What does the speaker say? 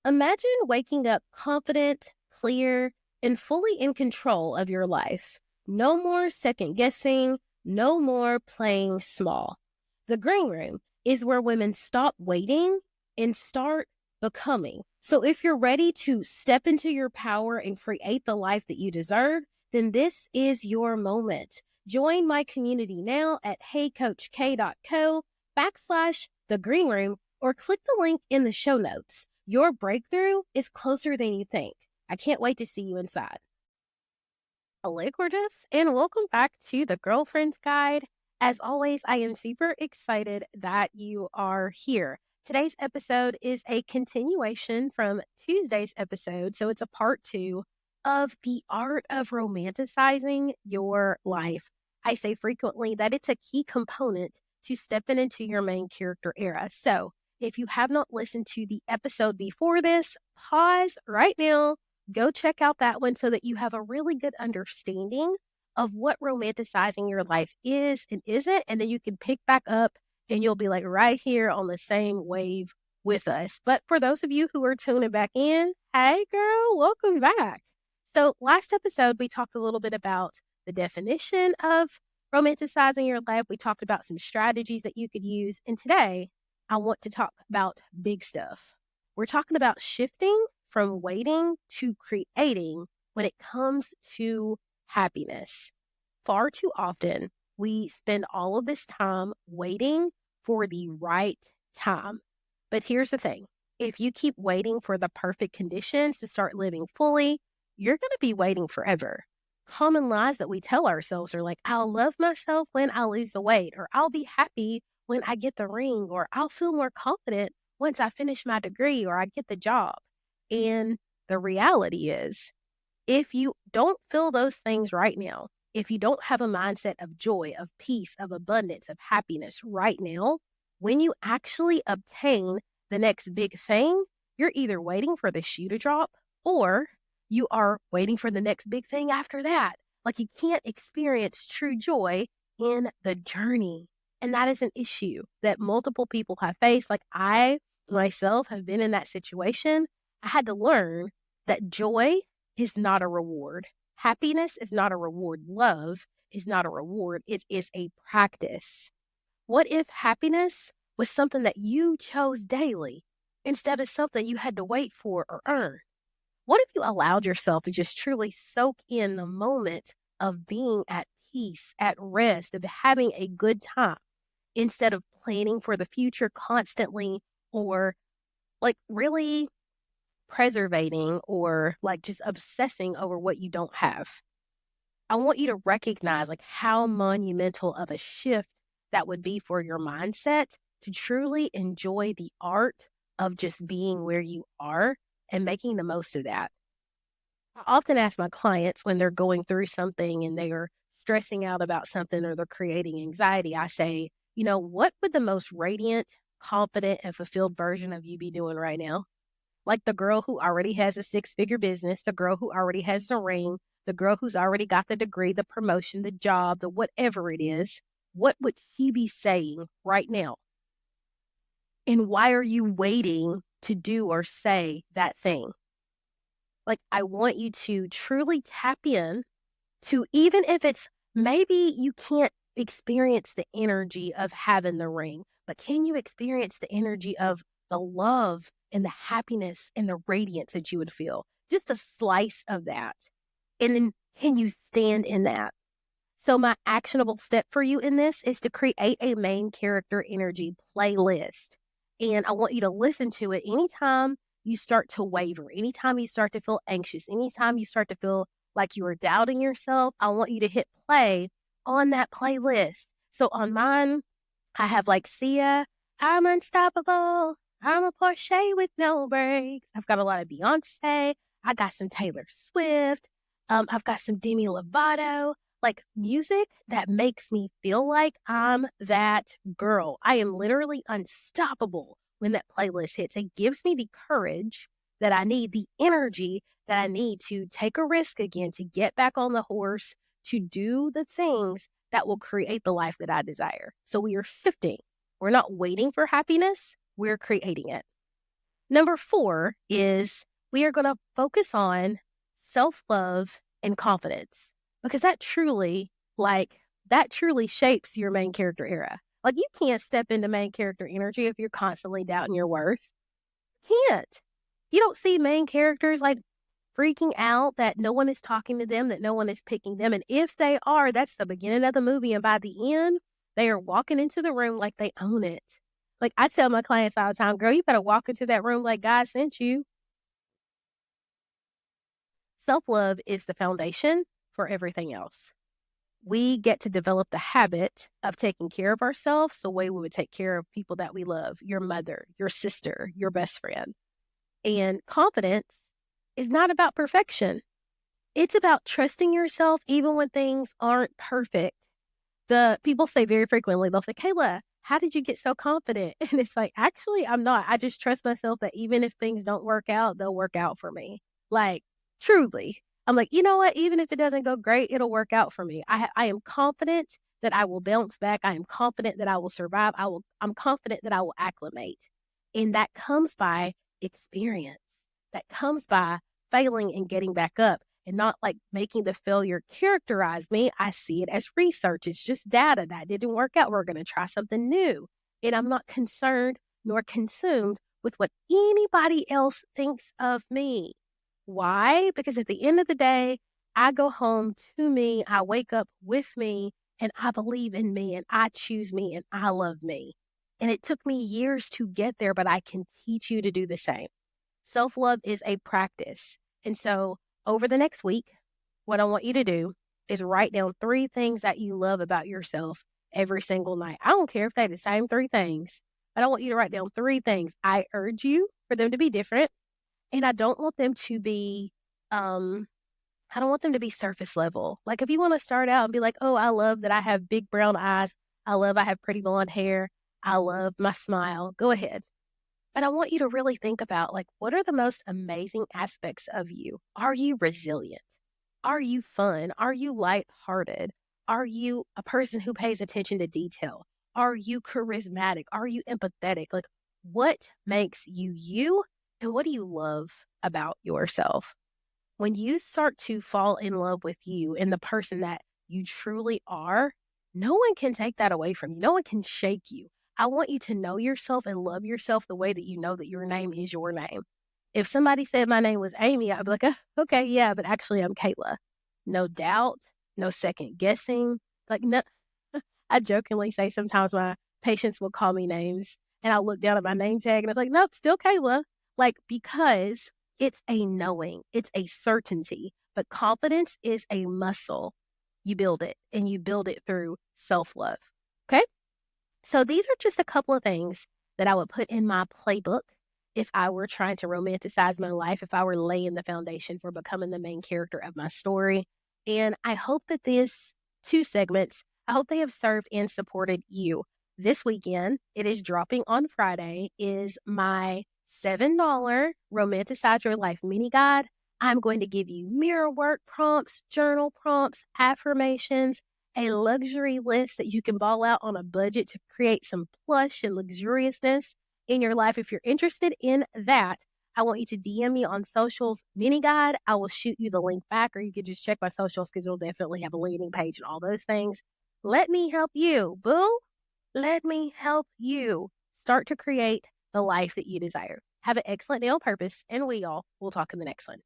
Imagine waking up confident, clear, and fully in control of your life. No more second guessing, no more playing small. The green room is where women stop waiting and start becoming. So if you're ready to step into your power and create the life that you deserve, then this is your moment. Join my community now at heycoachk.co/the green room or click the link in the show notes. Your breakthrough is closer than you think. I can't wait to see you inside. Hello, gorgeous, and welcome back to the Girlfriend's Guide. As always, I am super excited that you are here. Today's episode is a continuation from Tuesday's episode, so it's a part 2 of the art of romanticizing your life. I say frequently that it's a key component to stepping into your main character era. So, if you have not listened to the episode before this, pause right now, go check out that one so that you have a really good understanding of what romanticizing your life is and isn't. And then you can pick back up and you'll be like right here on the same wave with us. But for those of you who are tuning back in, hey girl, welcome back. So last episode, we talked a little bit about the definition of romanticizing your life. We talked about some strategies that you could use. And today, I want to talk about big stuff. We're talking about shifting from waiting to creating when it comes to happiness. Far too often, we spend all of this time waiting for the right time. But here's the thing. If you keep waiting for the perfect conditions to start living fully, you're going to be waiting forever. Common lies that we tell ourselves are like, I'll love myself when I lose the weight, or I'll be happy when I get the ring, or I'll feel more confident once I finish my degree or I get the job. And the reality is, if you don't feel those things right now, if you don't have a mindset of joy, of peace, of abundance, of happiness right now, when you actually obtain the next big thing, you're either waiting for the shoe to drop or you are waiting for the next big thing after that. Like you can't experience true joy in the journey. And that is an issue that multiple people have faced. Like I myself have been in that situation. I had to learn that joy is not a reward. Happiness is not a reward. Love is not a reward. It is a practice. What if happiness was something that you chose daily instead of something you had to wait for or earn? What if you allowed yourself to just truly soak in the moment of being at peace, at rest, of having a good time instead of planning for the future constantly or like really preservating or like just obsessing over what you don't have? I want you to recognize like how monumental of a shift that would be for your mindset to truly enjoy the art of just being where you are and making the most of that. I often ask my clients when they're going through something and they are stressing out about something or they're creating anxiety, I say, what would the most radiant, confident, and fulfilled version of you be doing right now? Like the girl who already has a 6-figure business, the girl who already has the ring, the girl who's already got the degree, the promotion, the job, the whatever it is, what would she be saying right now? And why are you waiting to do or say that thing? Like, I want you to truly tap in to, even if it's maybe you can't experience the energy of having the ring, but can you experience the energy of the love and the happiness and the radiance that you would feel? Just a slice of that. And then can you stand in that? So my actionable step for you in this is to create a main character energy playlist. And I want you to listen to it anytime you start to waver, anytime you start to feel anxious, anytime you start to feel like you are doubting yourself. I want you to hit play on that playlist. So on mine, I have like Sia, I'm unstoppable. I'm a Porsche with no brakes. I've got a lot of Beyonce. I got some Taylor Swift. I've got some Demi Lovato, like music that makes me feel like I'm that girl. I am literally unstoppable when that playlist hits. It gives me the courage that I need, the energy that I need to take a risk again, to get back on the horse, to do the things that will create the life that I desire. So we are shifting. We're not waiting for happiness. We're creating it. Number 4 is we are going to focus on self-love and confidence because that truly shapes your main character era. Like, you can't step into main character energy if you're constantly doubting your worth. Can't. You don't see main characters like freaking out that no one is talking to them, that no one is picking them. And if they are, that's the beginning of the movie. And by the end, they are walking into the room like they own it. Like, I tell my clients all the time, girl, you better walk into that room like God sent you. Self-love is the foundation for everything else. We get to develop the habit of taking care of ourselves the way we would take care of people that we love, your mother, your sister, your best friend. And confidence is not about perfection. It's about trusting yourself even when things aren't perfect. The people say very frequently, they'll say, Kayla, how did you get so confident? And it's like, actually, I'm not. I just trust myself that even if things don't work out, they'll work out for me. Like, truly. I'm like, you know what? Even if it doesn't go great, it'll work out for me. I am confident that I will bounce back. I am confident that I will survive. I'm confident that I will acclimate. And that comes by experience. That comes by failing and getting back up and not like making the failure characterize me. I see it as research. It's just data that didn't work out. We're going to try something new. And I'm not concerned nor consumed with what anybody else thinks of me. Why? Because at the end of the day, I go home to me, I wake up with me, and I believe in me, and I choose me, and I love me. And it took me years to get there, but I can teach you to do the same. Self-love is a practice. And so over the next week, what I want you to do is write down 3 things that you love about yourself every single night. I don't care if they're the same 3 things, but I want you to write down 3 things. I urge you for them to be different. And I don't want them to be, I don't want them to be surface level. Like, if you want to start out and be like, oh, I love that I have big brown eyes. I love I have pretty blonde hair. I love my smile. Go ahead. But I want you to really think about, like, what are the most amazing aspects of you? Are you resilient? Are you fun? Are you lighthearted? Are you a person who pays attention to detail? Are you charismatic? Are you empathetic? Like, what makes you you? And what do you love about yourself? When you start to fall in love with you and the person that you truly are, no one can take that away from you. No one can shake you. I want you to know yourself and love yourself the way that you know that your name is your name. If somebody said my name was Amy, I'd be like, okay, yeah, but actually I'm Kayla. No doubt, no second guessing. Like, no, I jokingly say sometimes my patients will call me names and I'll look down at my name tag and it's like, nope, still Kayla. Like, because it's a knowing, it's a certainty, but confidence is a muscle. You build it and you build it through self-love. Okay. So these are just a couple of things that I would put in my playbook if I were trying to romanticize my life, if I were laying the foundation for becoming the main character of my story. And I hope that these 2 segments, I hope they have served and supported you. This weekend, it is dropping on Friday, is my $7 Romanticize Your Life mini guide. I'm going to give you mirror work prompts, journal prompts, affirmations, a luxury list that you can ball out on a budget to create some plush and luxuriousness in your life. If you're interested in that, I want you to DM me on socials mini guide. I will shoot you the link back, or you can just check my socials because it'll definitely have a landing page and all those things. Let me help you, boo. Let me help you start to create the life that you desire. Have an excellent day on purpose, and we all will talk in the next one.